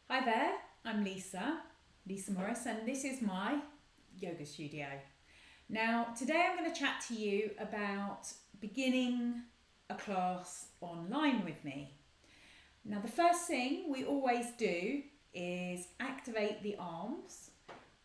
Hi there, I'm Lisa Morris, and this is my yoga studio. Now, today I'm going to chat to you about beginning a class online with me. Now, the first thing we always do is activate the arms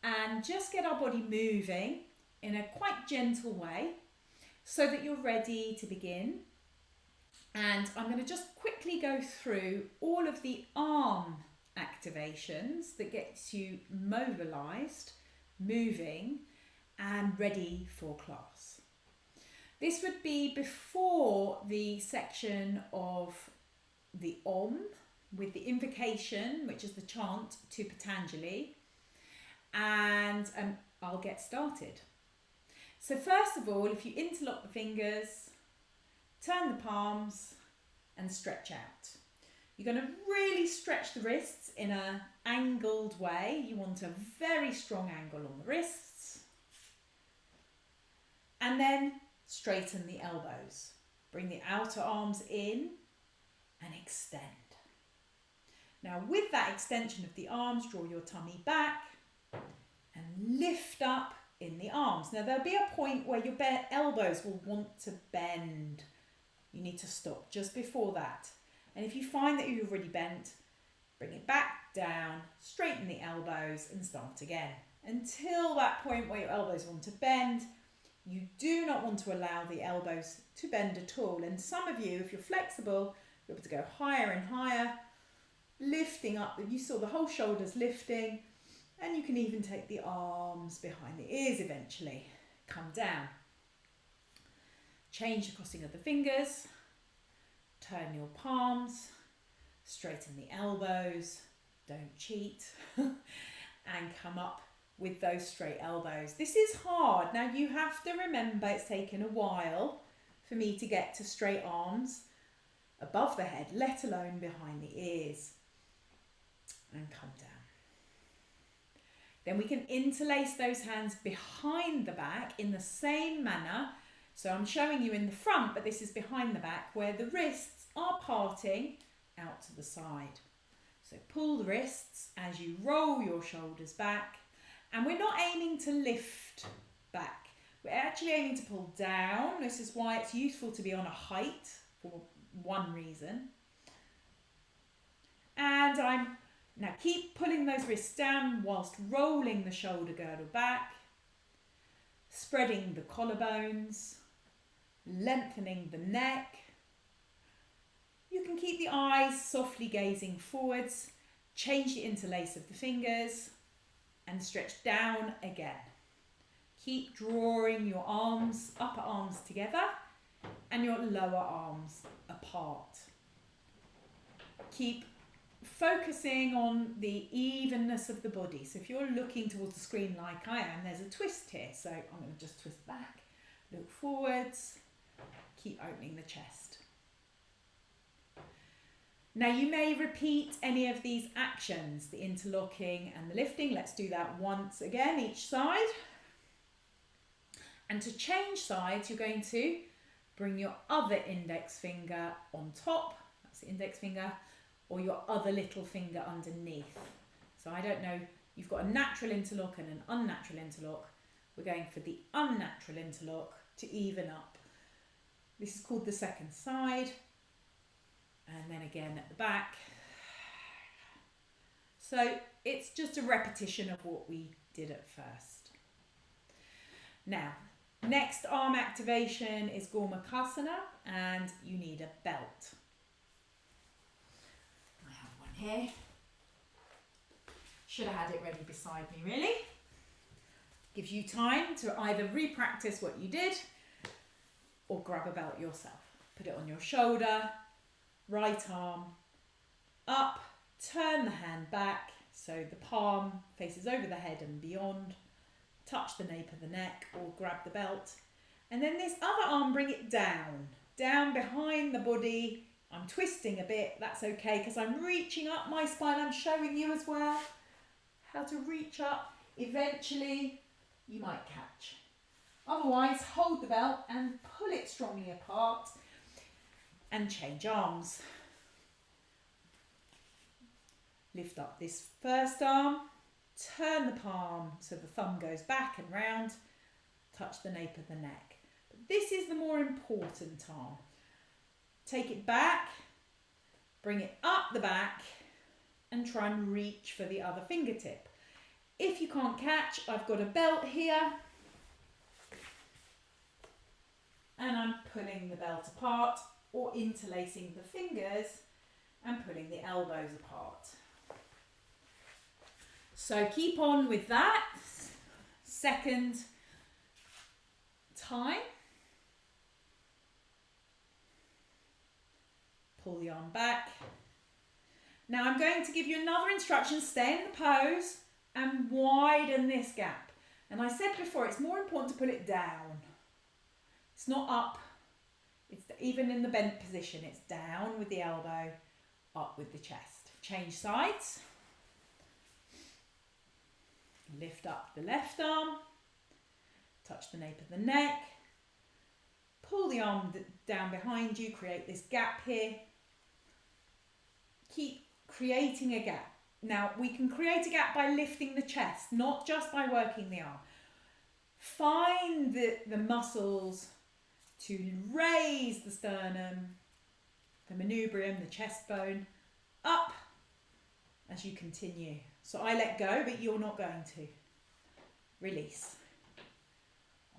and just get our body moving in a quite gentle way so that you're ready to begin. And I'm going to just quickly go through all of the arm activations that gets you mobilized, moving and ready for class. This would be before the section of the Om with the invocation, which is the chant to Patanjali, and I'll get started. So first of all, if you interlock the fingers, turn the palms and stretch out. You're going to really stretch the wrists in an angled way. You want a very strong angle on the wrists. And then straighten the elbows. Bring the outer arms in and extend. Now with that extension of the arms, draw your tummy back and lift up in the arms. Now there'll be a point where your elbows will want to bend. You need to stop just before that. And if you find that you've already bent, bring it back down, straighten the elbows and start again. Until that point where your elbows want to bend, you do not want to allow the elbows to bend at all. And some of you, if you're flexible, you're able to go higher and higher, lifting up. You saw the whole shoulders lifting, and you can even take the arms behind the ears eventually. Come down. Change the crossing of the fingers. Turn your palms, straighten the elbows, don't cheat, and come up with those straight elbows. This is hard. Now you have to remember it's taken a while for me to get to straight arms above the head, let alone behind the ears. And come down. Then we can interlace those hands behind the back in the same manner. So I'm showing you in the front, but this is behind the back, where the wrists are parting out to the side. So pull the wrists as you roll your shoulders back. And we're not aiming to lift back. We're actually aiming to pull down. This is why it's useful to be on a height, for one reason. And now keep pulling those wrists down whilst rolling the shoulder girdle back, spreading the collarbones, lengthening the neck. You can keep the eyes softly gazing forwards, change the interlace of the fingers and stretch down again. Keep drawing your arms, upper arms together and your lower arms apart. Keep focusing on the evenness of the body. So if you're looking towards the screen like I am, there's a twist here. So I'm going to just twist back, look forwards, keep opening the chest. Now you may repeat any of these actions, the interlocking and the lifting. Let's do that once again, each side. And to change sides, you're going to bring your other index finger on top, that's the index finger, or your other little finger underneath. So I don't know, you've got a natural interlock and an unnatural interlock. We're going for the unnatural interlock to even up. This is called the second side. And then again at the back. So it's just a repetition of what we did at first. Now, next arm activation is Gomukhasana, and you need a belt. I have one here. Should have had it ready beside me, really. Gives you time to either re-practice what you did or grab a belt yourself. Put it on your shoulder, right arm up, turn the hand back so the palm faces over the head and beyond, touch the nape of the neck or grab the belt, and then this other arm, bring it down behind the body. I'm twisting a bit, that's okay, because I'm reaching up my spine. I'm showing you as well how to reach up. Eventually you might catch. Otherwise, hold the belt and pull it strongly apart and change arms. Lift up this first arm, turn the palm so the thumb goes back and round, touch the nape of the neck. But this is the more important arm. Take it back, bring it up the back and try and reach for the other fingertip. If you can't catch, I've got a belt here and I'm pulling the belt apart or interlacing the fingers and pulling the elbows apart. So keep on with that. Second time. Pull the arm back. Now I'm going to give you another instruction. Stay in the pose and widen this gap. And I said before, it's more important to put it down. It's not up. It's even in the bent position. It's down with the elbow, up with the chest. Change sides. Lift up the left arm. Touch the nape of the neck. Pull the arm down behind you. Create this gap here. Keep creating a gap. Now we can create a gap by lifting the chest, not just by working the arm. Find the muscles to raise the sternum, the manubrium, the chest bone, up as you continue. So I let go, but you're not going to. Release.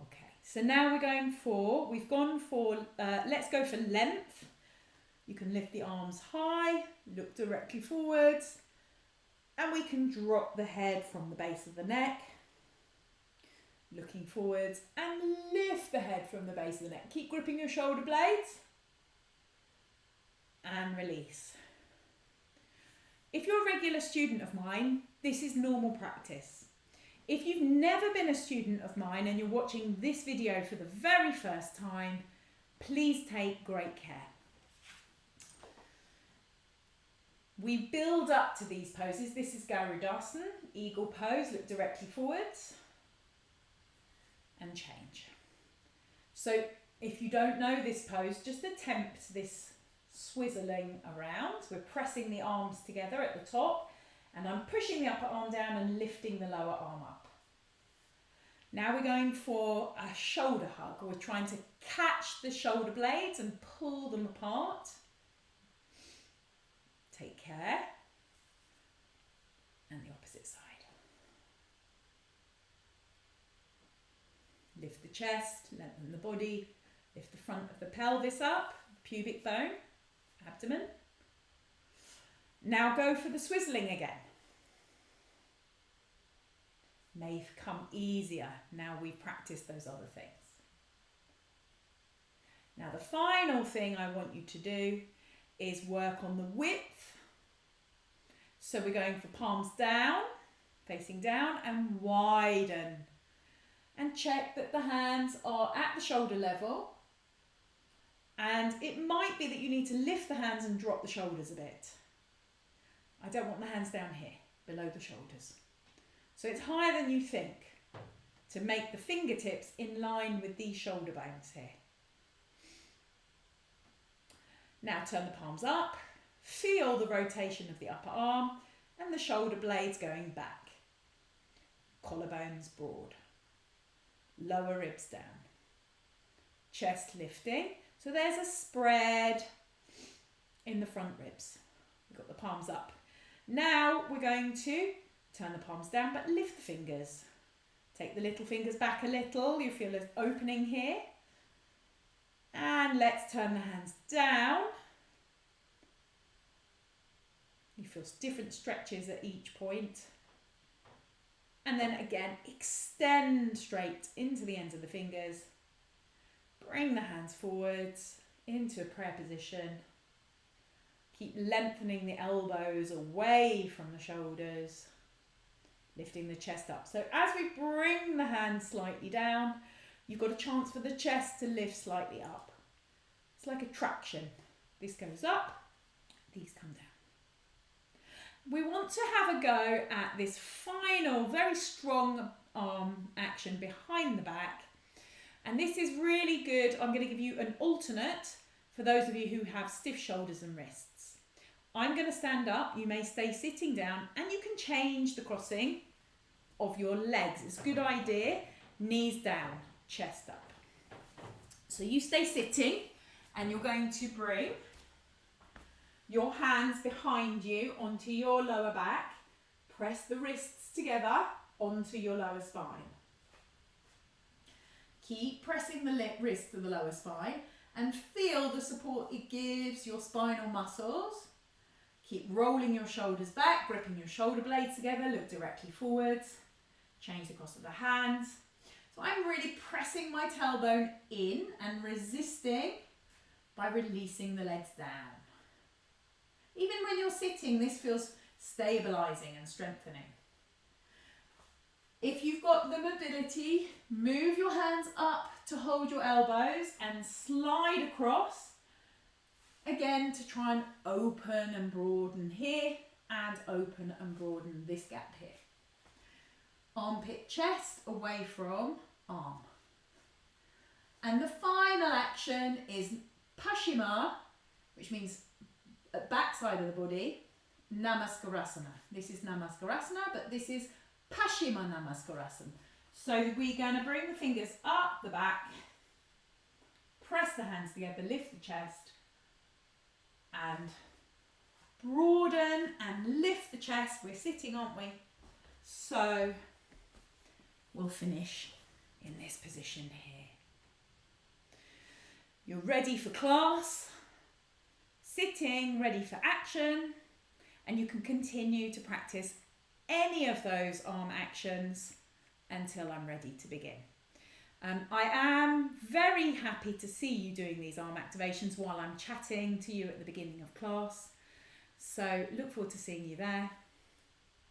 Okay, so now we've gone for, let's go for length. You can lift the arms high, look directly forwards, and we can drop the head from the base of the neck, looking forwards, and lift the head from the base of the neck. Keep gripping your shoulder blades, and release. If you're a regular student of mine, this is normal practice. If you've never been a student of mine and you're watching this video for the very first time, please take great care. We build up to these poses. This is Garudasana, eagle pose, look directly forwards and change. So if you don't know this pose, just attempt this swizzling around. We're pressing the arms together at the top and I'm pushing the upper arm down and lifting the lower arm up. Now we're going for a shoulder hug. We're trying to catch the shoulder blades and pull them apart. Take care. And the opposite side. Lift the chest, lengthen the body, lift the front of the pelvis up, pubic bone, abdomen. Now go for the swizzling again. May come easier now we've practiced those other things. Now the final thing I want you to do is work on the width. So we're going for palms down, facing down, and widen. And check that the hands are at the shoulder level. And it might be that you need to lift the hands and drop the shoulders a bit. I don't want the hands down here, below the shoulders. So it's higher than you think to make the fingertips in line with these shoulder bones here. Now turn the palms up, feel the rotation of the upper arm and the shoulder blades going back. Collarbones broad. Lower ribs down. Chest lifting. So there's a spread in the front ribs. We've got the palms up. Now we're going to turn the palms down but lift the fingers. Take the little fingers back a little. You feel an opening here. And let's turn the hands down. You feel different stretches at each point. And then again, extend straight into the ends of the fingers. Bring the hands forwards into a prayer position. Keep lengthening the elbows away from the shoulders. Lifting the chest up. So as we bring the hands slightly down, you've got a chance for the chest to lift slightly up. It's like a traction. This goes up, these come down. We want to have a go at this final, very strong arm action behind the back. And this is really good. I'm going to give you an alternate for those of you who have stiff shoulders and wrists. I'm going to stand up. You may stay sitting down, and you can change the crossing of your legs. It's a good idea. Knees down, chest up. So you stay sitting, and you're going to bring your hands behind you onto your lower back. Press the wrists together onto your lower spine. Keep pressing the wrist to the lower spine and feel the support it gives your spinal muscles. Keep rolling your shoulders back, gripping your shoulder blades together, look directly forwards. Change the cross of the hands. So I'm really pressing my tailbone in and resisting by releasing the legs down. Even when you're sitting, this feels stabilizing and strengthening. If you've got the mobility, move your hands up to hold your elbows and slide across. Again, to try and open and broaden here and open and broaden this gap here. Armpit, chest away from arm. And the final action is Paschimma, which means back side of the body, Namaskarasana. This is Namaskarasana, but this is Paschimma Namaskarasana. So we're going to bring the fingers up the back, press the hands together, lift the chest, and broaden and lift the chest. We're sitting, aren't we? So we'll finish in this position here. You're ready for class, sitting, ready for action, and you can continue to practice any of those arm actions until I'm ready to begin. I am very happy to see you doing these arm activations while I'm chatting to you at the beginning of class. So look forward to seeing you there.